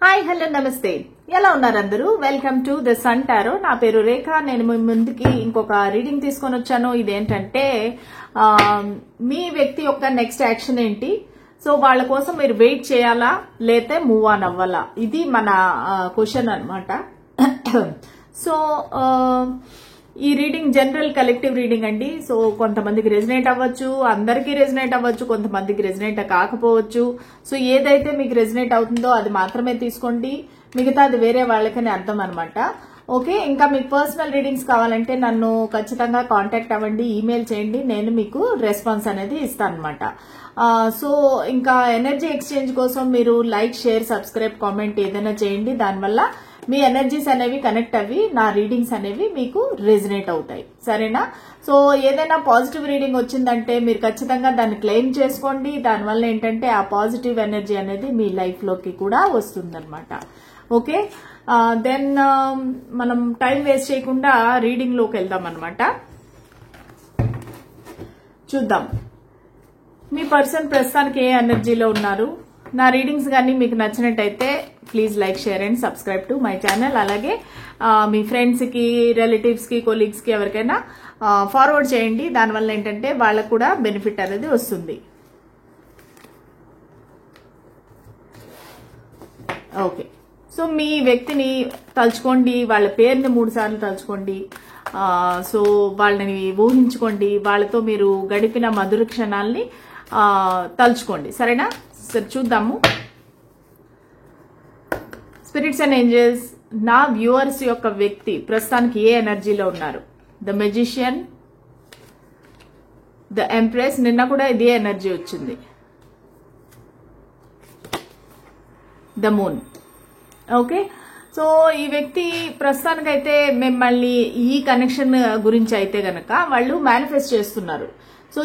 Hi hello నమస్తే, ఎలా ఉన్నారు అందరూ? Welcome to the sun tarot. నా పేరు రేఖ. నేను మీ ముందుకి ఇంకొక రీడింగ్ తీసుకొని వచ్చాను. ఇదేంటంటే మీ వ్యక్తి యొక్క నెక్స్ట్ యాక్షన్ ఏంటి, సో వాళ్ళ కోసం మీరు వెయిట్ చేయాలా లేతే మూవ్ ఆన్ అవ్వాలా, ఇది మన క్వశ్చన్ అన్నమాట. సో ఈ రీడింగ్ జనరల్ కలెక్టివ్ రీడింగ్ అండి. సో కొంతమందికి రెజినేట్ అవ్వచ్చు, అందరికీ రెజినేట్ అవ్వచ్చు, కొంతమందికి రెజినేట్ కాకపోవచ్చు. సో ఏదైతే మీకు రెజినేట్ అవుతుందో అది మాత్రమే తీసుకోండి, మిగతా అది వేరే వాళ్ళకని అర్థం అనమాట. ఓకే, ఇంకా మీకు పర్సనల్ రీడింగ్స్ కావాలంటే నన్ను ఖచ్చితంగా కాంటాక్ట్ అవ్వండి, ఈమెయిల్ చేయండి, నేను మీకు రెస్పాన్స్ అనేది ఇస్తాను అనమాట. సో ఇంకా ఎనర్జీ ఎక్స్చేంజ్ కోసం మీరు లైక్, షేర్, సబ్స్క్రైబ్, కామెంట్ ఏదైనా చేయండి. దానివల్ల మీ ఎనర్జీస్ అనేవి కనెక్ట్ అవ్వి నా రీడింగ్స్ అనేవి మీకు రెజినేట్ అవుతాయి, సరేనా? సో ఏదైనా పాజిటివ్ రీడింగ్ వచ్చిందంటే మీరు ఖచ్చితంగా దాన్ని క్లెయిమ్ చేసుకోండి. దానివల్ల ఏంటంటే ఆ పాజిటివ్ ఎనర్జీ అనేది మీ లైఫ్ లోకి కూడా వస్తుందన్నమాట. ఓకే, దెన్ మనం టైం వేస్ట్ చేయకుండా రీడింగ్ లోకి వెళ్దాం అనమాట. చూద్దాం మీ పర్సన్ ప్రస్తుతానికి ఏ ఎనర్జీలో ఉన్నారు. నా రీడింగ్స్ కానీ మీకు నచ్చినట్టయితే please like, share and subscribe to my channel. అలాగే మీ ఫ్రెండ్స్ కి, రిలేటివ్స్ కి, కొలీగ్స్ కి ఎవరికైనా ఫార్వర్డ్ చేయండి. దానివల్ల ఏంటంటే వాళ్ళకు కూడా బెనిఫిట్ అనేది వస్తుంది. ఓకే, సో మీ వ్యక్తిని తలుచుకోండి, వాళ్ళ పేరుని 3 సార్లు తలుచుకోండి. సో వాళ్ళని ఊహించుకోండి, వాళ్ళతో మీరు గడిపిన మధుర క్షణాలని తలుచుకోండి, సరేనా? సరే చూద్దాము. స్పిరిట్స్ అండ్ ఏంజల్స్, నా వ్యూవర్స్ యొక్క వ్యక్తి ప్రస్తుతానికి ఏ ఎనర్జీలో ఉన్నారు? ద మెజిషియన్, ద ఎంప్రెస్, నిన్న కూడా ఇదే ఎనర్జీ వచ్చింది. The moon. ఓకే, సో ఈ వ్యక్తి ప్రస్తుతానికైతే మిమ్మల్ని ఈ కనెక్షన్ గురించి అయితే గనక వాళ్ళు మేనిఫెస్ట్ చేస్తున్నారు. సో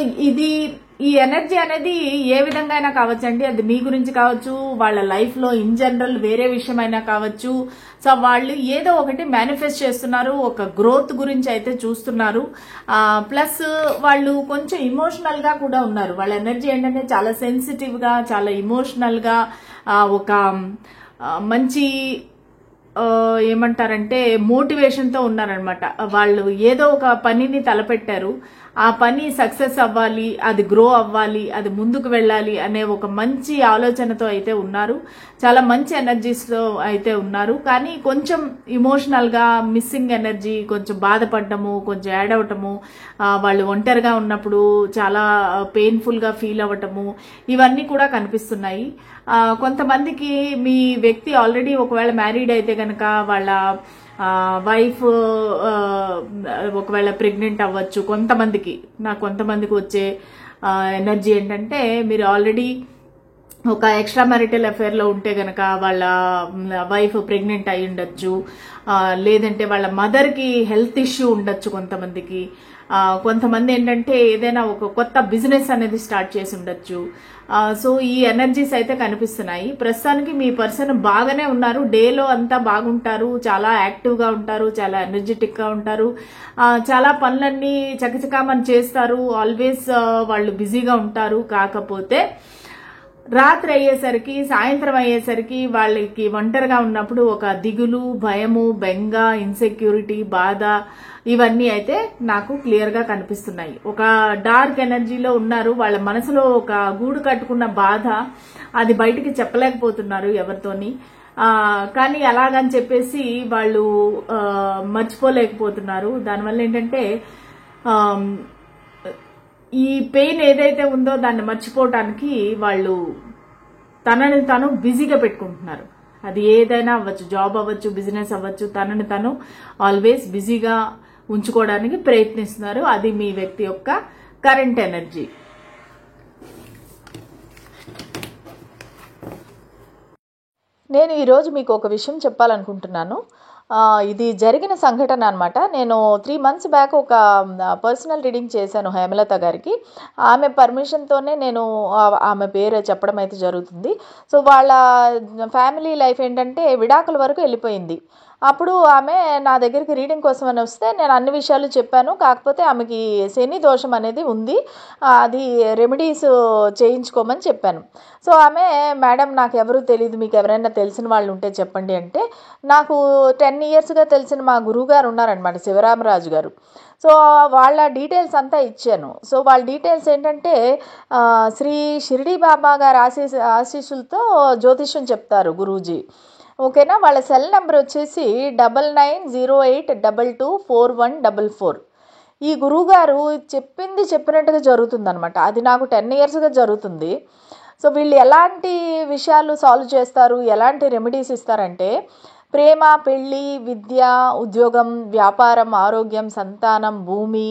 ఈ ఎనర్జీ అనేది ఏ విధంగా అయినా కావచ్చండి. అది మీ గురించి కావచ్చు, వాళ్ళ లైఫ్ లో ఇన్ జనరల్ వేరే విషయం అయినా కావచ్చు. సో వాళ్ళు ఏదో ఒకటి మేనిఫెస్ట్ చేస్తున్నారు, ఒక గ్రోత్ గురించి అయితే చూస్తున్నారు. ప్లస్ వాళ్ళు కొంచెం ఇమోషనల్ గా కూడా ఉన్నారు. వాళ్ళ ఎనర్జీ ఏంటంటే చాలా సెన్సిటివ్ గా, చాలా ఇమోషనల్ గా, ఒక మంచి ఏమంటారంటే మోటివేషన్ తో ఉన్నారనమాట. వాళ్ళు ఏదో ఒక పనిని తలపెట్టారు, ఆ పని సక్సెస్ అవ్వాలి, అది గ్రో అవ్వాలి, అది ముందుకు వెళ్ళాలి అనే ఒక మంచి ఆలోచనతో అయితే ఉన్నారు. చాలా మంచి ఎనర్జీస్ తో అయితే ఉన్నారు. కానీ కొంచెం ఇమోషనల్ గా మిస్సింగ్ ఎనర్జీ, కొంచెం బాధపడటము, కొంచెం యాడ్ అవటము, వాళ్ళు ఒంటరిగా ఉన్నప్పుడు చాలా పెయిన్ఫుల్ గా ఫీల్ అవ్వటము, ఇవన్నీ కూడా కనిపిస్తున్నాయి. కొంతమందికి మీ వ్యక్తి ఆల్రెడీ ఒకవేళ మ్యారీడ్ అయితే కనుక వాళ్ళ వైఫ్ ఒకవేళ ప్రెగ్నెంట్ అవ్వచ్చు. కొంతమందికి వచ్చే ఎనర్జీ ఏంటంటే మీరు ఆల్రెడీ ఒక ఎక్స్ట్రా మ్యారిటల్ అఫేర్ లో ఉంటే గనక వాళ్ళ వైఫ్ ప్రెగ్నెంట్ అయి ఉండొచ్చు, లేదంటే వాళ్ళ మదర్ కి హెల్త్ ఇష్యూ ఉండొచ్చు. కొంతమంది ఏంటంటే ఏదైనా ఒక కొత్త బిజినెస్ అనేది స్టార్ట్ చేసి ఉండొచ్చు. సో ఈ ఎనర్జీస్ అయితే కనిపిస్తున్నాయి. ప్రస్తుతానికి మీ పర్సన్ బాగానే ఉన్నారు, డేలో అంతా బాగుంటారు, చాలా యాక్టివ్ గా ఉంటారు, చాలా ఎనర్జెటిక్ గా ఉంటారు, చాలా పనులన్నీ చకచకామని చేస్తారు, ఆల్వేస్ వాళ్ళు బిజీగా ఉంటారు. కాకపోతే రాత్రి అయ్యేసరికి, సాయంత్రం అయ్యేసరికి వాళ్ళకి ఒంటరిగా ఉన్నప్పుడు ఒక దిగులు, భయము, బెంగ, ఇన్సెక్యూరిటీ, బాధ, ఇవన్నీ అయితే నాకు క్లియర్ గా కనిపిస్తున్నాయి. ఒక డార్క్ ఎనర్జీలో ఉన్నారు. వాళ్ళ మనసులో ఒక గూడు కట్టుకున్న బాధ, అది బయటికి చెప్పలేకపోతున్నారు ఎవరితోని. కానీ అలాగని చెప్పేసి వాళ్ళు మర్చిపోలేకపోతున్నారు. దానివల్ల ఏంటంటే ఈ పెయిన్ ఏదైతే ఉందో దాన్ని మర్చిపోవటానికి వాళ్ళు తనని తాను బిజీగా పెట్టుకుంటున్నారు. అది ఏదైనా అవ్వచ్చు, జాబ్ అవ్వచ్చు, బిజినెస్ అవ్వచ్చు, తనని తను ఆల్వేస్ బిజీగా ఉంచుకోవడానికి ప్రయత్నిస్తున్నారు. అది మీ వ్యక్తి యొక్క కరెంట్ ఎనర్జీ. నేను ఈరోజు మీకు ఒక విషయం చెప్పాలనుకుంటున్నాను. ఇది జరిగిన సంఘటన అనమాట. నేను 3 months బ్యాక్ ఒక పర్సనల్ రీడింగ్ చేశాను హేమలత గారికి. ఆమె పర్మిషన్తోనే నేను ఆమె పేరు చెప్పడం అయితే జరుగుతుంది. సో వాళ్ళ ఫ్యామిలీ లైఫ్ ఏంటంటే విడాకుల వరకు వెళ్ళిపోయింది. అప్పుడు ఆమె నా దగ్గరికి రీడింగ్ కోసం అని వస్తే నేను అన్ని విషయాలు చెప్పాను. కాకపోతే ఆమెకి శని దోషం అనేది ఉంది, అది రెమెడీస్ చేయించుకోమని చెప్పాను. సో ఆమె, మేడం నాకు ఎవరు తెలియదు, మీకు ఎవరైనా తెలిసిన వాళ్ళు ఉంటే చెప్పండి అంటే, నాకు 10 yearsగా తెలిసిన మా గురువు గారు ఉన్నారనమాట, శివరామరాజు గారు. సో వాళ్ళ డీటెయిల్స్ అంతా ఇచ్చాను. సో వాళ్ళ డీటెయిల్స్ ఏంటంటే శ్రీ షిరిడి బాబా గారి ఆశీస్సులతో జ్యోతిష్యం చెప్తారు గురూజీ. ఓకేనా. వాళ్ళ సెల్ నెంబర్ వచ్చేసి 9908224144. ఈ గురువుగారు చెప్పింది చెప్పినట్టుగా జరుగుతుంది అనమాట. అది నాకు 10 yearsగా జరుగుతుంది. సో వీళ్ళు ఎలాంటి విషయాలు సాల్వ్ చేస్తారు, ఎలాంటి రెమెడీస్ ఇస్తారంటే, ప్రేమ, పెళ్ళి, విద్య, ఉద్యోగం, వ్యాపారం, ఆరోగ్యం, సంతానం, భూమి,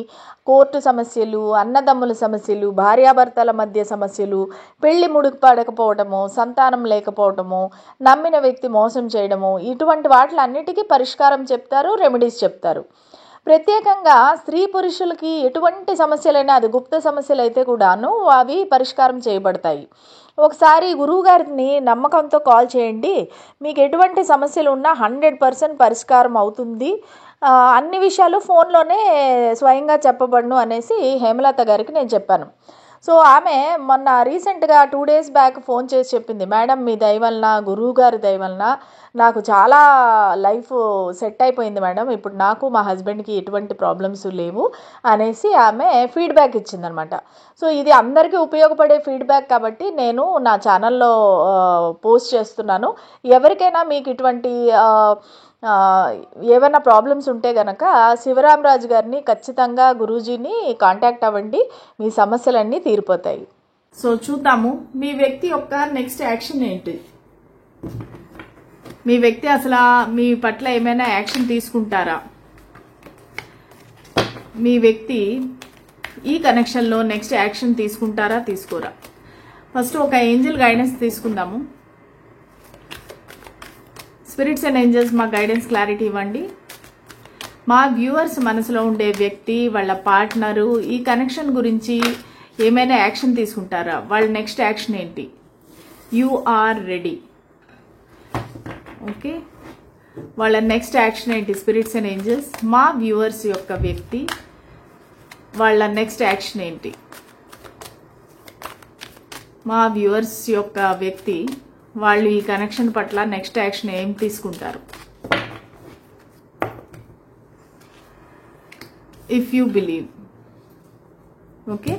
కోర్టు సమస్యలు, అన్నదమ్ముల సమస్యలు, భార్యాభర్తల మధ్య సమస్యలు, పెళ్లి ముడిపడకపోవటము, సంతానం లేకపోవటము, నమ్మిన వ్యక్తి మోసం చేయడము, ఇటువంటి వాటిలన్నిటికీ పరిష్కారం చెప్తారు, రెమెడీస్ చెప్తారు. ప్రత్యేకంగా స్త్రీ పురుషులకి ఎటువంటి సమస్యలైనా, అది గుప్త సమస్యలు అయితే కూడాను అవి పరిష్కారం చేయబడతాయి. ఒకసారి గురువు గారిని నమ్మకంతో కాల్ చేయండి, మీకు ఎటువంటి సమస్యలు ఉన్నా 100% పరిష్కారం అవుతుంది, అన్ని విషయాలు ఫోన్లోనే స్వయంగా చెప్పబడును అనేసి హేమలత గారికి నేను చెప్పాను. సో ఆమె మొన్న రీసెంట్గా 2 days బ్యాక్ ఫోన్ చేసి చెప్పింది, మేడం మీ దయ వలన, గురువు గారి దయ వలన నాకు చాలా లైఫ్ సెట్ అయిపోయింది మేడం, ఇప్పుడు నాకు మా హస్బెండ్కి ఎటువంటి ప్రాబ్లమ్స్ లేవు అనేసి ఆమె ఫీడ్బ్యాక్ ఇచ్చిందనమాట. సో ఇది అందరికీ ఉపయోగపడే ఫీడ్బ్యాక్ కాబట్టి నేను నా ఛానల్లో పోస్ట్ చేస్తున్నాను. ఎవరికైనా మీకు ఇటువంటి ఏమైనా ప్రాబ్లమ్స్ ఉంటే కనుక శివరామరాజు గారిని ఖచ్చితంగా గురూజీని కాంటాక్ట్ అవ్వండి, మీ సమస్యలన్నీ తీరిపోతాయి. సో చూద్దాము మీ వ్యక్తి యొక్క నెక్స్ట్ యాక్షన్ ఏంటి. మీ వ్యక్తి అసలు మీ పట్ల ఏమైనా యాక్షన్ తీసుకుంటారా, మీ వ్యక్తి ఈ కనెక్షన్లో నెక్స్ట్ యాక్షన్ తీసుకుంటారా, తీసుకోరా. ఫస్ట్ ఒక ఏంజల్ గైడెన్స్ తీసుకుందాము. స్పిరిట్స్ అండ్ ఏంజల్స్ మా గైడెన్స్ క్లారిటీ ఇవ్వండి. మా వ్యూవర్స్ మనసులో ఉండే వ్యక్తి, వాళ్ళ పార్ట్నరు ఈ కనెక్షన్ గురించి ఏమైనా యాక్షన్ తీసుకుంటారా, వాళ్ళ నెక్స్ట్ యాక్షన్ ఏంటి. You are ready. ఓకే, వాళ్ళ నెక్స్ట్ యాక్షన్ ఏంటి. స్పిరిట్స్ అండ్ ఏంజల్స్ మా వ్యూవర్స్ యొక్క వ్యక్తి, వాళ్ళ నెక్స్ట్ యాక్షన్ ఏంటి. మా వ్యూవర్స్ యొక్క వ్యక్తి వాళ్ళు ఈ కనెక్షన్ పట్ల నెక్స్ట్ యాక్షన్ ఏం తీసుకుంటారు. If you believe. Okay,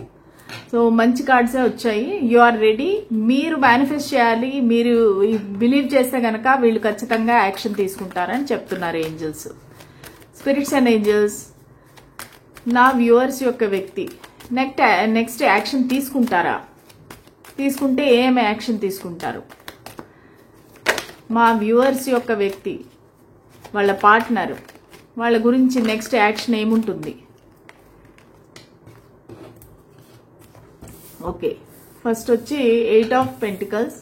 so మంచి కార్డ్సే వచ్చాయి. You are ready. మీరు మేనిఫెస్ట్ చేయాలి, మీరు బిలీవ్ చేస్తే గనక వీళ్ళు ఖచ్చితంగా యాక్షన్ తీసుకుంటారని చెప్తున్నారు ఏంజల్స్. స్పిరిట్స్ అండ్ ఏంజల్స్ నా వ్యూవర్స్ యొక్క వ్యక్తి నెక్స్ట్ యాక్షన్ తీసుకుంటారా, తీసుకుంటే ఏం యాక్షన్ తీసుకుంటారు. మా వ్యూవర్స్ యొక్క వ్యక్తి, వాళ్ళ పార్ట్నర్, వాళ్ళ గురించి నెక్స్ట్ యాక్షన్ ఏముంటుంది. ఓకే, ఫస్ట్ వచ్చి 8 of Pentacles,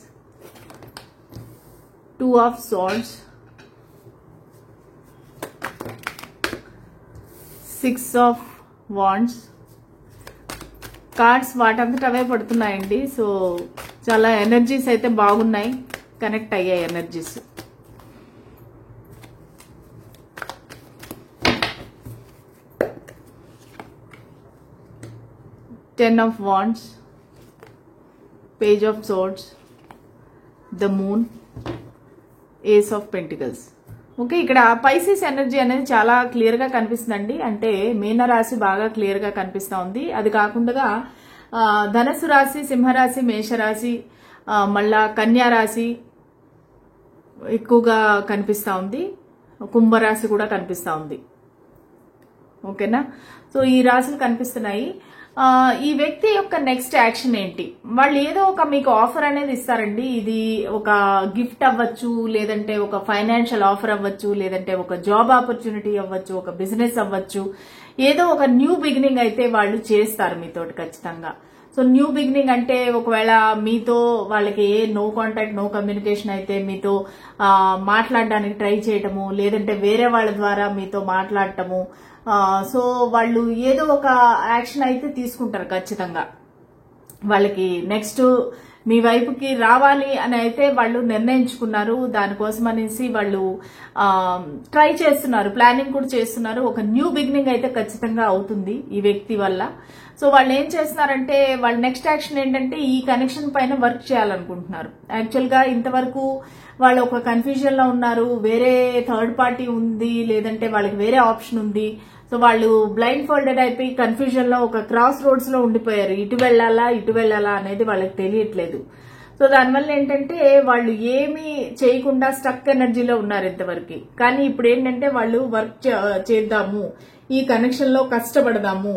2 of Swords, 6 of Wands. Cards వాటంతట అవే పడుతున్నాయండి. సో చాలా ఎనర్జీస్ అయితే బాగున్నాయి, కనెక్ట్ అయ్యాయి energies. Ten of Wands, Page of Swords, the Moon, Ace of Pentacles. Okay, ఇక్కడ పైసిస్ ఎనర్జీ అనేది చాలా క్లియర్ గా కనిపిస్తుందండి. అంటే మీనరాశి బాగా క్లియర్ గా కనిపిస్తా ఉంది. అది కాకుండా ధనస్సు రాశి, సింహరాశి, మేషరాశి, మళ్ళా కన్యా రాశి ఎక్కువగా కనిపిస్తా ఉంది. కుంభరాశి కూడా కనిపిస్తా ఉంది. ఓకేనా, సో ఈ రాశులు కనిపిస్తున్నాయి. ఈ వ్యక్తి యొక్క నెక్స్ట్ యాక్షన్ ఏంటి. వాళ్ళు ఏదో ఒక మీకు ఆఫర్ అనేది ఇస్తారండి. ఇది ఒక గిఫ్ట్ అవ్వచ్చు, లేదంటే ఒక ఫైనాన్షియల్ ఆఫర్ అవ్వచ్చు, లేదంటే ఒక జాబ్ ఆపర్చునిటీ అవ్వచ్చు, ఒక బిజినెస్ అవ్వచ్చు. ఏదో ఒక న్యూ బిగినింగ్ అయితే వాళ్ళు చేస్తారు మీతోటి ఖచ్చితంగా. సో న్యూ బిగినింగ్ అంటే ఒకవేళ మీతో వాళ్ళకి నో కాంటాక్ట్, నో కమ్యూనికేషన్ అయితే మీతో మాట్లాడడానికి ట్రై చేయటము, లేదంటే వేరే వాళ్ళ ద్వారా మీతో మాట్లాడటము. సో వాళ్ళు ఏదో ఒక యాక్షన్ అయితే తీసుకుంటారు ఖచ్చితంగా. వాళ్ళకి నెక్స్ట్ మీ వైపుకి రావాలి అని అయితే వాళ్ళు నిర్ణయించుకున్నారు. దానికోసం అనేసి వాళ్ళు ట్రై చేస్తున్నారు, ప్లానింగ్ కూడా చేస్తున్నారు. ఒక న్యూ బిగినింగ్ అయితే ఖచ్చితంగా అవుతుంది ఈ వ్యక్తి వల్ల. సో వాళ్ళు ఏం చేస్తున్నారంటే వాళ్ళ నెక్స్ట్ యాక్షన్ ఏంటంటే ఈ కనెక్షన్ పైన వర్క్ చేయాలనుకుంటున్నారు. యాక్చువల్ గా ఇంతవరకు వాళ్ళు ఒక కన్ఫ్యూజన్ లో ఉన్నారు, వేరే థర్డ్ పార్టీ ఉంది, లేదంటే వాళ్ళకి వేరే ఆప్షన్ ఉంది. సో వాళ్ళు బ్లైండ్ ఫోల్డెడ్ అయిపోయి కన్ఫ్యూజన్ లో ఒక క్రాస్ రోడ్స్ లో ఉండిపోయారు. ఇటు వెళ్ళాలా అనేది వాళ్ళకి తెలియట్లేదు. సో దానివల్ల ఏంటంటే వాళ్ళు ఏమీ చేయకుండా స్టక్ ఎనర్జీలో ఉన్నారు ఇంతవరకు. కానీ ఇప్పుడు ఏంటంటే వాళ్ళు వర్క్ చేద్దాము, ఈ కనెక్షన్ లో కష్టపడదాము,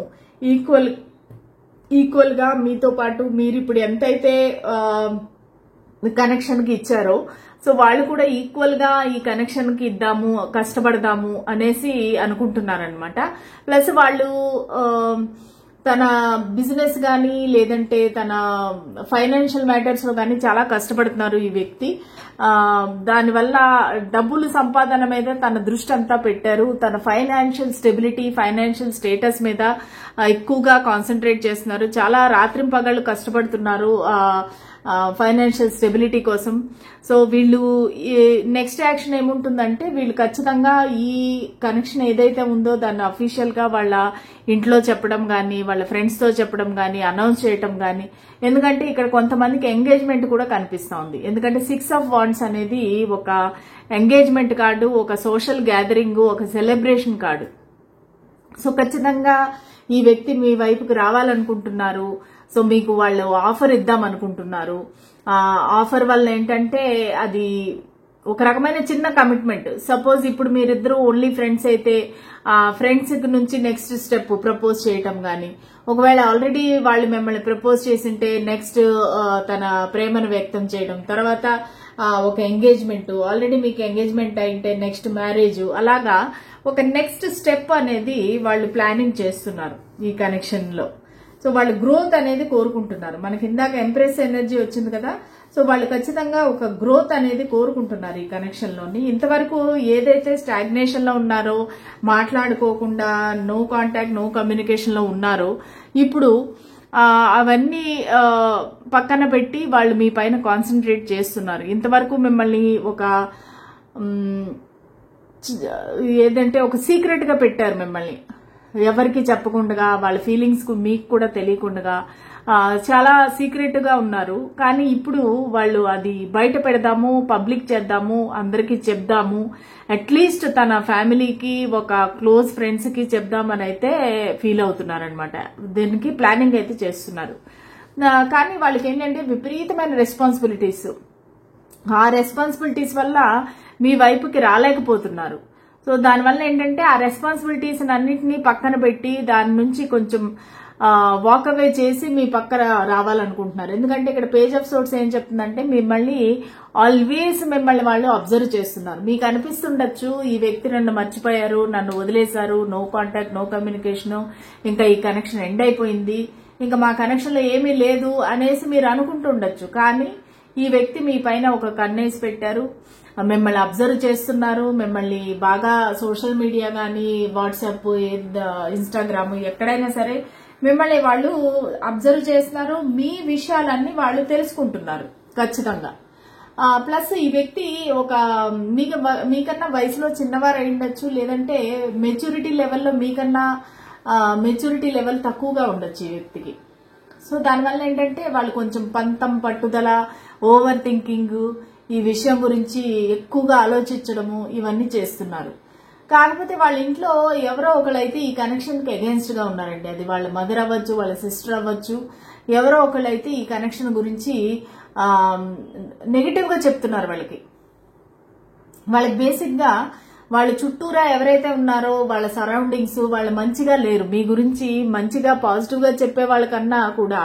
ఈక్వల్ గా మీతో పాటు మీరు ఇప్పుడు ఎంతైతే కనెక్షన్ కి ఇచ్చారో సో వాళ్ళు కూడా ఈక్వల్ గా ఈ కనెక్షన్ కి ఇద్దాము, కష్టపడదాము అనేసి అనుకుంటున్నారనమాట. ప్లస్ వాళ్ళు తన బిజినెస్ గానీ లేదంటే తన ఫైనాన్షియల్ మ్యాటర్స్ లో గానీ చాలా కష్టపడుతున్నారు ఈ వ్యక్తి. దానివల్ల డబ్బులు సంపాదన మీద తన దృష్టి అంతా పెట్టారు. తన ఫైనాన్షియల్ స్టెబిలిటీ, ఫైనాన్షియల్ స్టేటస్ మీద ఎక్కువగా కాన్సన్ట్రేట్ చేస్తున్నారు. చాలా రాత్రింపగళ్ళు కష్టపడుతున్నారు ఫైనాన్షియల్ స్టెబిలిటీ కోసం. సో వీళ్ళు నెక్స్ట్ యాక్షన్ ఏముంటుందంటే వీళ్ళు ఖచ్చితంగా ఈ కనెక్షన్ ఏదైతే ఉందో దాన్ని అఫీషియల్ గా వాళ్ళ ఇంట్లో చెప్పడం గానీ, వాళ్ళ ఫ్రెండ్స్ తో చెప్పడం గానీ, అనౌన్స్ చేయడం గానీ. ఎందుకంటే ఇక్కడ కొంతమందికి ఎంగేజ్మెంట్ కూడా కనిపిస్తా ఉంది. ఎందుకంటే 6 of Wands అనేది ఒక ఎంగేజ్మెంట్ కార్డు, ఒక సోషల్ గ్యాదరింగ్, ఒక సెలబ్రేషన్ కార్డు. సో ఖచ్చితంగా ఈ వ్యక్తి మీ వైపుకి రావాలనుకుంటున్నారు. సో మీకు వాళ్ళు ఆఫర్ ఇద్దాం అనుకుంటున్నారు. ఆఫర్ వల్ల ఏంటంటే అది ఒక రకమైన చిన్న కమిట్మెంట్. సపోజ్ ఇప్పుడు మీరిద్దరూ ఓన్లీ ఫ్రెండ్స్ అయితే ఫ్రెండ్స్ నుంచి నెక్స్ట్ స్టెప్ ప్రపోజ్ చేయటం గానీ, ఒకవేళ ఆల్రెడీ వాళ్ళు మిమ్మల్ని ప్రపోజ్ చేసింటే నెక్స్ట్ తన ప్రేమను వ్యక్తం చేయడం, తర్వాత ఒక ఎంగేజ్మెంట్, ఆల్రెడీ మీకు ఎంగేజ్మెంట్ అయితే నెక్స్ట్ మ్యారేజ్, అలాగా ఒక నెక్స్ట్ స్టెప్ అనేది వాళ్ళు ప్లానింగ్ చేస్తున్నారు ఈ కనెక్షన్ లో. సో వాళ్ళు గ్రోత్ అనేది కోరుకుంటున్నారు. మనకి ఇందాక ఎంప్రెస్ ఎనర్జీ వచ్చింది కదా, సో వాళ్ళు ఖచ్చితంగా ఒక గ్రోత్ అనేది కోరుకుంటున్నారు ఈ కనెక్షన్ లోని. ఇంతవరకు ఏదైతే స్టాగ్నేషన్ లో ఉన్నారో, మాట్లాడుకోకుండా నో కాంటాక్ట్, నో కమ్యూనికేషన్ లో ఉన్నారో, ఇప్పుడు అవన్నీ పక్కన పెట్టి వాళ్ళు మీ పైన కాన్సన్ట్రేట్ చేస్తున్నారు. ఇంతవరకు మిమ్మల్ని ఒక ఏదంటే ఒక సీక్రెట్ గా పెట్టారు మిమ్మల్ని, ఎవరికి చెప్పకుండా, వాళ్ళ ఫీలింగ్స్ మీకు కూడా తెలియకుండా చాలా సీక్రెట్ గా ఉన్నారు. కానీ ఇప్పుడు వాళ్ళు అది బయట పెడదాము, పబ్లిక్ చేద్దాము, అందరికీ చెప్దాము, అట్లీస్ట్ తన ఫ్యామిలీకి, ఒక క్లోజ్ ఫ్రెండ్స్ కి చెప్దామని అయితే ఫీల్ అవుతున్నారనమాట. దీనికి ప్లానింగ్ అయితే చేస్తున్నారు. కానీ వాళ్ళకి ఏంటంటే విపరీతమైన రెస్పాన్సిబిలిటీస్. ఆ రెస్పాన్సిబిలిటీస్ వల్ల మీ వైపుకి రాలేకపోతున్నారు. సో దానివల్ల ఏంటంటే ఆ రెస్పాన్సిబిలిటీస్ అన్నింటినీ పక్కన పెట్టి దాని నుంచి కొంచెం వాక్ అవే చేసి మీ పక్కన రావాలనుకుంటున్నారు. ఎందుకంటే ఇక్కడ పేజ్ ఆఫ్ సోర్ట్స్ ఏం చెప్తుందంటే మిమ్మల్ని ఆల్వేస్ వాళ్ళు అబ్జర్వ్ చేస్తున్నారు. మీకు అనిపిస్తుండొచ్చు ఈ వ్యక్తి నన్ను మర్చిపోయారు, నన్ను వదిలేశారు, నో కాంటాక్ట్, నో కమ్యూనికేషన్, ఇంకా ఈ కనెక్షన్ ఎండ్ అయిపోయింది, ఇంకా మా కనెక్షన్ లో ఏమీ లేదు అనేసి మీరు అనుకుంటుండొచ్చు. కానీ ఈ వ్యక్తి మీ పైన ఒక కన్నేసి పెట్టారు, మిమ్మల్ని అబ్జర్వ్ చేస్తున్నారు. మిమ్మల్ని బాగా సోషల్ మీడియా గానీ, వాట్సాప్, ఇన్స్టాగ్రామ్, ఎక్కడైనా సరే మిమ్మల్ని వాళ్ళు అబ్జర్వ్ చేస్తున్నారు. మీ విషయాలన్నీ వాళ్ళు తెలుసుకుంటున్నారు ఖచ్చితంగా. ప్లస్ ఈ వ్యక్తి ఒక మీకన్నా వయసులో చిన్నవారు అయి ఉండొచ్చు, లేదంటే మెచ్యూరిటీ లెవెల్లో మీకన్నా మెచ్యూరిటీ లెవెల్ తక్కువగా ఉండొచ్చు ఈ వ్యక్తికి. సో దానివల్ల ఏంటంటే వాళ్ళు కొంచెం పంతం, పట్టుదల, ఓవర్ థింకింగ్, ఈ విషయం గురించి ఎక్కువగా ఆలోచించడము, ఇవన్నీ చేస్తున్నారు. కాకపోతే వాళ్ళ ఇంట్లో ఎవరో ఒకళ్ళైతే ఈ కనెక్షన్ కి అగేన్స్ట్ గా ఉన్నారండి. అది వాళ్ళ మదర్ అవ్వచ్చు, వాళ్ళ సిస్టర్ అవ్వచ్చు, ఎవరో ఒకళ్ళైతే ఈ కనెక్షన్ గురించి నెగిటివ్ గా చెప్తున్నారు. వాళ్ళకి బేసిక్ గా వాళ్ళ చుట్టూరా ఎవరైతే ఉన్నారో వాళ్ళ సరౌండింగ్స్ వాళ్ళు మంచిగా లేరు. మీ గురించి మంచిగా పాజిటివ్ గా చెప్పే వాళ్ళకన్నా కూడా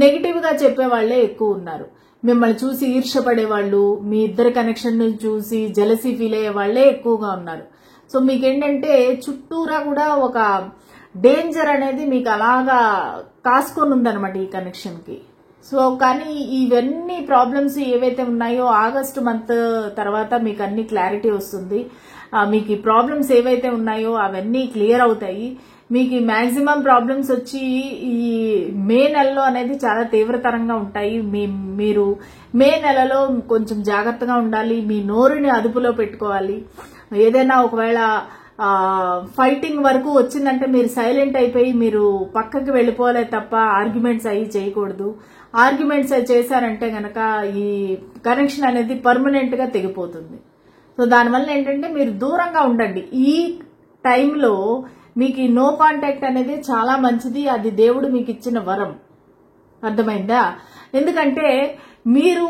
నెగిటివ్ గా చెప్పే వాళ్లే ఎక్కువ ఉన్నారు. మిమ్మల్ని చూసి ఈర్ష్యపడేవాళ్ళు, మీ ఇద్దరి కనెక్షన్ ని చూసి జెలసీ ఫీల్ అయ్యే వాళ్లే ఎక్కువగా ఉన్నారు. సో మీకేంటంటే చుట్టూరా కూడా ఒక డేంజర్ అనేది మీకు అలాగా కాసుకొని ఉందన్నమాట ఈ కనెక్షన్ కి. సో కానీ ఇవన్నీ ప్రాబ్లమ్స్ ఏవైతే ఉన్నాయో ఆగస్టు మంత్ తర్వాత మీకు అన్ని క్లారిటీ వస్తుంది. మీకు ఈ ప్రాబ్లమ్స్ ఏవైతే ఉన్నాయో అవన్నీ క్లియర్ అవుతాయి. మీకు మాక్సిమం ప్రాబ్లమ్స్ వచ్చి ఈ మే నెలలో అనేది చాలా తీవ్రతరంగా ఉంటాయి. మీరు మే నెలలో కొంచెం జాగ్రత్తగా ఉండాలి. మీ నోరుని అదుపులో పెట్టుకోవాలి. ఏదైనా ఒకవేళ ఫైటింగ్ వరకు వచ్చిందంటే మీరు సైలెంట్ అయిపోయి మీరు పక్కకి వెళ్ళిపోలే తప్ప ఆర్గ్యుమెంట్స్ అయ్యి చేయకూడదు. ఆర్గ్యుమెంట్స్ అవి చేశారంటే గనక ఈ కనెక్షన్ అనేది పర్మనెంట్ గా తెగిపోతుంది. సో దానివల్ల ఏంటంటే మీరు దూరంగా ఉండండి. ఈ టైంలో మీకు ఈ నో కాంటాక్ట్ అనేది చాలా మంచిది. అది దేవుడు మీకు ఇచ్చిన వరం. అర్థమైందా? ఎందుకంటే మీరు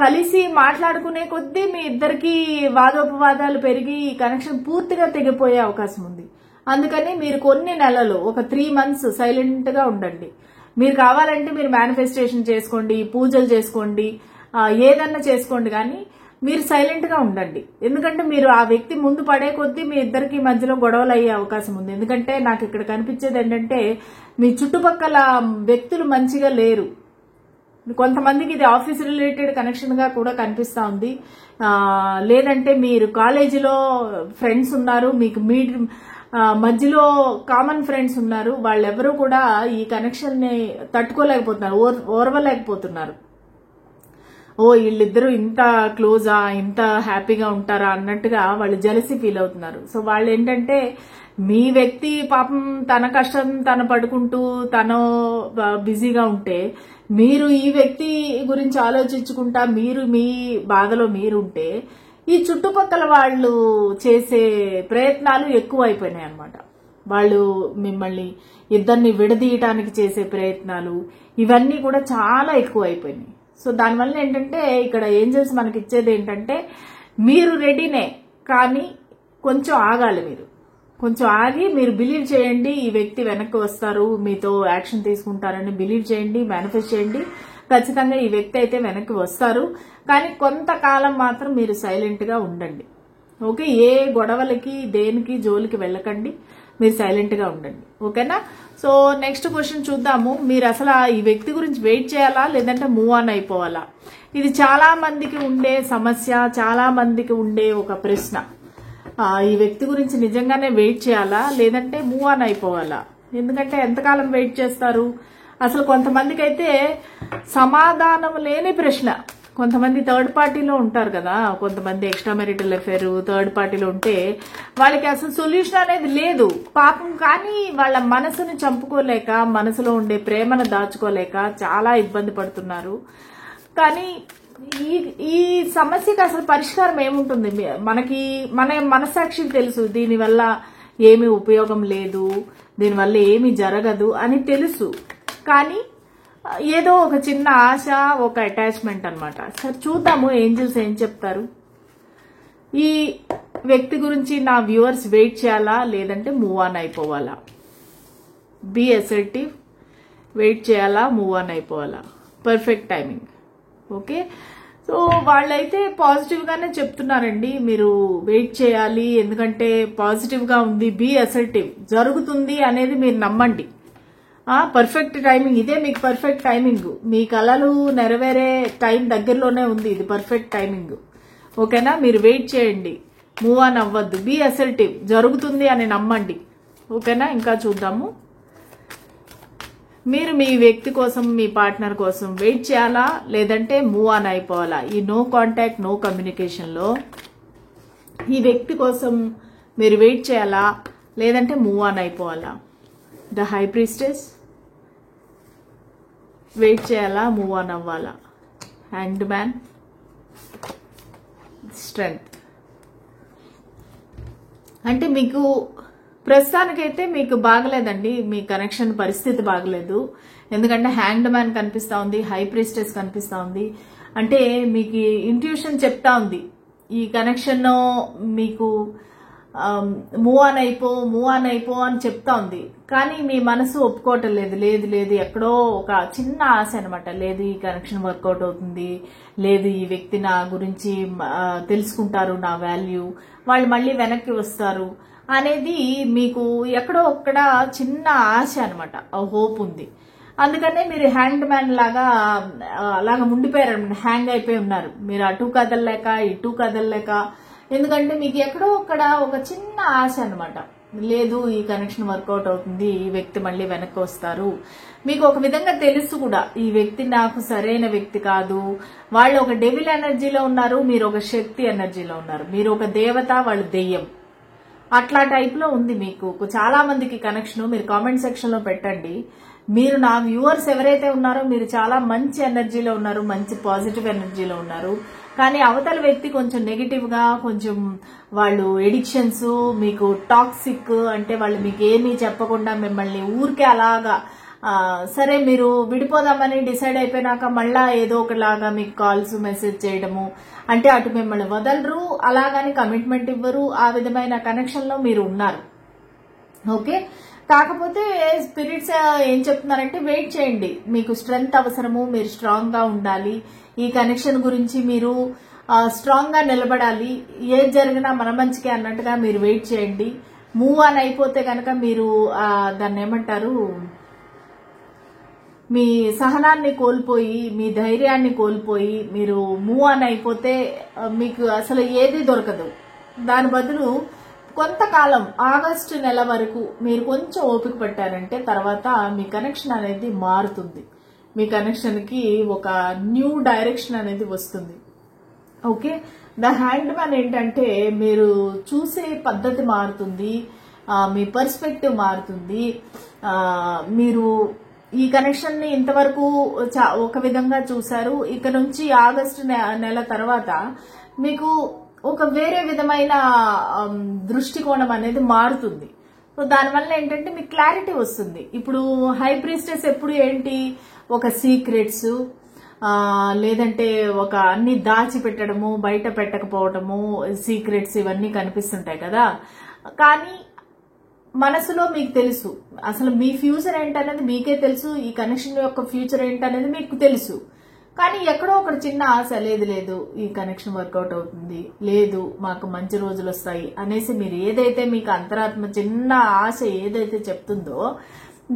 కలిసి మాట్లాడుకునే కొద్దీ మీ ఇద్దరికి వాదోపవాదాలు పెరిగి ఈ కనెక్షన్ పూర్తిగా తెగిపోయే అవకాశం ఉంది. అందుకని మీరు కొన్ని నెలలు ఒక 3 months సైలెంట్ గా ఉండండి. మీరు కావాలంటే మీరు మేనిఫెస్టేషన్ చేసుకోండి, పూజలు చేసుకోండి, ఏదన్నా చేసుకోండి, కానీ మీరు సైలెంట్ గా ఉండండి. ఎందుకంటే మీరు ఆ వ్యక్తి ముందు పడే కొద్దీ మీ ఇద్దరికి మధ్యలో గొడవలు అయ్యే అవకాశం ఉంది. ఎందుకంటే నాకు ఇక్కడ కనిపించేది ఏంటంటే మీ చుట్టుపక్కల వ్యక్తులు మంచిగా లేరు. కొంతమందికి ఇది ఆఫీస్ రిలేటెడ్ కనెక్షన్ గా కూడా కనిపిస్తా ఉంది. లేదంటే మీరు కాలేజీలో ఫ్రెండ్స్ ఉన్నారు, మీకు మధ్యలో కామన్ ఫ్రెండ్స్ ఉన్నారు. వాళ్ళెవరూ కూడా ఈ కనెక్షన్ ని తట్టుకోలేకపోతున్నారు, ఓర్వలేకపోతున్నారు. ఓ వీళ్ళిద్దరూ ఇంత క్లోజా, ఇంత హ్యాపీగా ఉంటారా అన్నట్టుగా వాళ్ళు జెలసీ ఫీల్ అవుతున్నారు. సో వాళ్ళు ఏంటంటే మీ వ్యక్తి పాపం తన కష్టం తను పడుకుంటూ తను బిజీగా ఉంటే మీరు ఈ వ్యక్తి గురించి ఆలోచించుకుంటా మీరు మీ బాధలో మీరుంటే ఈ చుట్టుపక్కల వాళ్ళు చేసే ప్రయత్నాలు ఎక్కువ అయిపోయినాయి అన్నమాట. వాళ్ళు మిమ్మల్ని ఇద్దరిని విడదీయటానికి చేసే ప్రయత్నాలు ఇవన్నీ కూడా చాలా ఎక్కువ అయిపోయినాయి. సో దానివల్ల ఏంటంటే ఇక్కడ ఏంజల్స్ మనకి ఇచ్చేది ఏంటంటే మీరు రెడీనే, కానీ కొంచెం ఆగాలి. మీరు కొంచెం ఆగి మీరు బిలీవ్ చేయండి. ఈ వ్యక్తి వెనక్కి వస్తారు, మీతో యాక్షన్ తీసుకుంటారని బిలీవ్ చేయండి, మేనిఫెస్ట్ చేయండి. ఖచ్చితంగా ఈ వ్యక్తి అయితే వెనక్కి వస్తారు. కానీ కొంతకాలం మాత్రం మీరు సైలెంట్ గా ఉండండి. ఓకే, ఏ గొడవలకి దేనికి జోలికి వెళ్ళకండి, మీరు సైలెంట్ గా ఉండండి. ఓకేనా? సో నెక్స్ట్ క్వశ్చన్ చూద్దాము. మీరు అసలు ఈ వ్యక్తి గురించి వెయిట్ చేయాలా లేదంటే మూవ్ ఆన్ అయిపోవాలా? ఇది చాలా మందికి ఉండే సమస్య, చాలా మందికి ఉండే ఒక ప్రశ్న. ఈ వ్యక్తి గురించి నిజంగానే వెయిట్ చేయాలా లేదంటే మూవ్ ఆన్ అయిపోవాలా? ఎందుకంటే ఎంతకాలం వెయిట్ చేస్తారు? అసలు కొంతమందికి అయితే సమాధానం లేని ప్రశ్న. కొంతమంది థర్డ్ పార్టీలో ఉంటారు కదా, కొంతమంది ఎక్స్ట్రా మ్యారిటల్ అఫేర్ థర్డ్ పార్టీలో ఉంటే వాళ్ళకి అసలు సొల్యూషన్ అనేది లేదు పాపం. కానీ వాళ్ళ మనసుని చంపుకోలేక, మనసులో ఉండే ప్రేమను దాచుకోలేక చాలా ఇబ్బంది పడుతున్నారు. కానీ ఈ సమస్యకి అసలు పరిష్కారం ఏముంటుంది? మన మనసాక్షికి తెలుసు దీనివల్ల ఏమీ ఉపయోగం లేదు, దీనివల్ల ఏమీ జరగదు అని తెలుసు. కానీ ఏదో ఒక చిన్న ఆశ, ఒక అటాచ్మెంట్ అన్నమాట. సరే చూద్దాము ఏంజల్స్ ఏం చెప్తారు. ఈ వ్యక్తి గురించి నా వ్యూవర్స్ వెయిట్ చేయాలా లేదంటే మూవ్ ఆన్ అయిపోవాలా? బీ అసర్టివ్, వెయిట్ చేయాలా మూవ్ ఆన్ అయిపోవాలా? Perfect timing. ఓకే, సో వాళ్ళైతే పాజిటివ్ గానే చెప్తున్నారండి. మీరు వెయిట్ చేయాలి, ఎందుకంటే పాజిటివ్ గా ఉంది. బీ అసర్టివ్, జరుగుతుంది అనేది మీరు నమ్మండి. పర్ఫెక్ట్ టైమింగ్, ఇదే మీకు పర్ఫెక్ట్ టైమింగ్. మీ కలలు నెరవేరే టైం దగ్గరలోనే ఉంది. ఇది పర్ఫెక్ట్ టైమింగ్. ఓకేనా? మీరు వెయిట్ చేయండి, మూవ్ ఆన్ అవ్వద్దు. బీ అసర్టివ్, జరుగుతుంది అని నమ్మండి. ఓకేనా? ఇంకా చూద్దాము. మీరు మీ వ్యక్తి కోసం, మీ పార్ట్నర్ కోసం వెయిట్ చేయాలా లేదంటే మూవ్ ఆన్ అయిపోవాలా? ఈ నో కాంటాక్ట్, నో కమ్యూనికేషన్ లో ఈ వ్యక్తి కోసం మీరు వెయిట్ చేయాలా లేదంటే మూవ్ ఆన్ అయిపోవాలా? ద హై ప్రీస్టెస్, వెయిట్ చేయాలా మూవ్ ఆన్ అవ్వాలా? Hanged man, strength. అంటే మీకు ప్రస్తుతానికైతే మీకు బాగలేదండి, మీ కనెక్షన్ పరిస్థితి బాగలేదు. ఎందుకంటే హ్యాంగ్డ్ మ్యాన్ కనిపిస్తా ఉంది, హై ప్రీస్టెస్ కనిపిస్తా ఉంది. అంటే మీకు ఇంట్యూషన్ చెప్తా ఉంది ఈ కనెక్షన్ మీకు మూవ్ ఆన్ అయిపో అని చెప్తా ఉంది. కానీ మీ మనసు ఒప్పుకోవటం లేదు. లేదు లేదు, ఎక్కడో ఒక చిన్న ఆశ అనమాట. లేదు ఈ కనెక్షన్ వర్కౌట్ అవుతుంది, లేదు ఈ వ్యక్తి నా గురించి తెలుసుకుంటారు, నా వాల్యూ, వాళ్ళు మళ్ళీ వెనక్కి వస్తారు అనేది మీకు ఎక్కడో ఒక్కడ చిన్న ఆశ అనమాట, హోప్ ఉంది. అందుకనే మీరు హ్యాండ్ మ్యాన్ లాగా అలాగా ఉండిపోయారు, హ్యాంగ్ అయిపోయి ఉన్నారు. మీరు అటు కదలలేక ఇటు కదలలేక. ఎందుకంటే మీకు ఎక్కడో ఒక్కడ ఒక చిన్న ఆశ అనమాట. లేదు ఈ కనెక్షన్ వర్కౌట్ అవుతుంది, ఈ వ్యక్తి మళ్ళీ వెనక్కి వస్తారు. మీకు ఒక విధంగా తెలుసు కూడా ఈ వ్యక్తి నాకు సరైన వ్యక్తి కాదు. వాళ్ళు ఒక డెవిల్ ఎనర్జీలో ఉన్నారు, మీరు ఒక శక్తి ఎనర్జీలో ఉన్నారు. మీరు ఒక దేవత, వాళ్ళు దెయ్యం. అట్లా టైప్ లో ఉంది మీకు చాలా మందికి కనెక్షన్. మీరు కామెంట్ సెక్షన్ లో పెట్టండి. మీరు నా వ్యూవర్స్ ఎవరైతే ఉన్నారో మీరు చాలా మంచి ఎనర్జీలో ఉన్నారు, మంచి పాజిటివ్ ఎనర్జీలో ఉన్నారు. కానీ అవతల వ్యక్తి కొంచెం నెగిటివ్ గా, కొంచెం వాళ్ళు ఎడిక్షన్స్, మీకు టాక్సిక్, అంటే వాళ్ళు మీకు ఏమీ చెప్పకుండా మిమ్మల్ని ఊరికే అలాగా సరే మీరు విడిపోదామని డిసైడ్ అయిపోయినాక మళ్ళా ఏదో ఒకలాగా మీకు కాల్స్ మెసేజ్ చేయడము, అంటే అటు మిమ్మల్ని వదలరు, అలాగని కమిట్మెంట్ ఇవ్వరు. ఆ విధమైన కనెక్షన్ లో మీరు ఉన్నారు. ఓకే, కాకపోతే స్పిరిట్స్ ఏం చెప్తున్నారంటే వెయిట్ చేయండి, మీకు స్ట్రెంగ్త్ అవసరము, మీరు స్ట్రాంగ్ గా ఉండాలి. ఈ కనెక్షన్ గురించి మీరు స్ట్రాంగ్ గా నిలబడాలి. ఏది జరిగినా మన మంచికే అన్నట్టుగా మీరు వెయిట్ చేయండి. మూవ్ ఆన్ అయిపోతే కనుక మీరు దాన్ని ఏమంటారు, మీ సహనాన్ని కోల్పోయి, మీ ధైర్యాన్ని కోల్పోయి మీరు మూవ్ ఆన్ అయిపోతే మీకు అసలు ఏది దొరకదు. దాని బదులు కొంతకాలం ఆగస్టు నెల వరకు మీరు కొంచెం ఓపిక పట్టారంటే తర్వాత మీ కనెక్షన్ అనేది మారుతుంది. మీ కనెక్షన్ కి ఒక న్యూ డైరెక్షన్ అనేది వస్తుంది. ఓకే, ద హ్యాండ్ మ్యాన్ ఏంటంటే మీరు చూసే పద్ధతి మారుతుంది, మీ పర్స్పెక్టివ్ మారుతుంది. మీరు ఈ కనెక్షన్ ని ఇంతవరకు ఒక విధంగా చూశారు, ఇక నుంచి ఆగస్టు నెల తర్వాత మీకు ఒక వేరే విధమైన దృష్టికోణం అనేది మారుతుంది. సో దానివల్ల ఏంటంటే మీకు క్లారిటీ వస్తుంది. ఇప్పుడు హై ప్రీస్టెస్ ఎప్పుడు ఏంటి, ఒక సీక్రెట్స్, లేదంటే ఒక అన్ని దాచిపెట్టడము, బయట పెట్టకపోవడము, సీక్రెట్స్ ఇవన్నీ కనిపిస్తుంటాయి కదా. కానీ మనసులో మీకు తెలుసు అసలు మీ ఫ్యూచర్ ఏంటనేది మీకే తెలుసు, ఈ కనెక్షన్ యొక్క ఫ్యూచర్ ఏంటనేది మీకు తెలుసు. కానీ ఎక్కడో ఒక చిన్న ఆశ, లేదు ఈ కనెక్షన్ వర్కౌట్ అవుతుంది, లేదు మాకు మంచి రోజులు వస్తాయి అనేసి మీరు ఏదైతే మీకు అంతరాత్మ చిన్న ఆశ ఏదైతే చెప్తుందో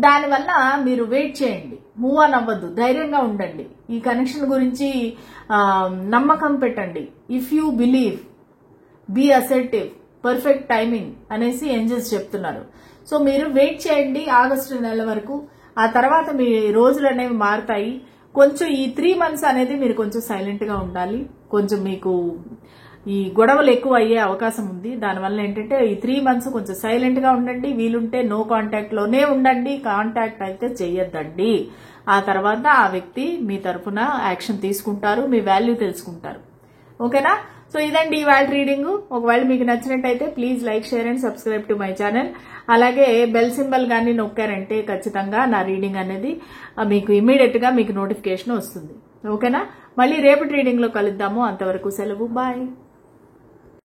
దానివల్ల మీరు వెయిట్ చేయండి, మూవ్ ఆన్ అవ్వద్దు, ధైర్యంగా ఉండండి. ఈ కనెక్షన్ గురించి నమ్మకం పెట్టండి. If you believe, be assertive, perfect timing అనేసి ఏంజల్స్ చెప్తున్నారు. సో మీరు వెయిట్ చేయండి ఆగస్టు నెల వరకు. ఆ తర్వాత మీ రోజులు అనేవి మారుతాయి. కొంచెం ఈ 3 months అనేది మీరు కొంచెం సైలెంట్ గా ఉండాలి. కొంచెం మీకు ఈ గొడవలు ఎక్కువ అయ్యే అవకాశం ఉంది. దానివల్ల ఏంటంటే ఈ 3 months కొంచెం సైలెంట్ గా ఉండండి. వీలుంటే నో కాంటాక్ట్ లోనే ఉండండి, కాంటాక్ట్ అయితే చెయ్యొద్దండి. ఆ తర్వాత ఆ వ్యక్తి మీ తరఫున యాక్షన్ తీసుకుంటారు, మీ వాల్యూ తెలుసుకుంటారు. ఓకేనా? సో ఇదండి ఇవాళ రీడింగ్. ఒకవేళ మీకు నచ్చినట్టయితే please like, share and subscribe to my channel. అలాగే బెల్ సింబల్ గానీ నొక్కారంటే ఖచ్చితంగా నా రీడింగ్ అనేది మీకు ఇమీడియట్ గా మీకు నోటిఫికేషన్ వస్తుంది. ఓకేనా? మళ్ళీ రేపటి రీడింగ్ లో కలుద్దాము. అంతవరకు సెలవు, బాయ్.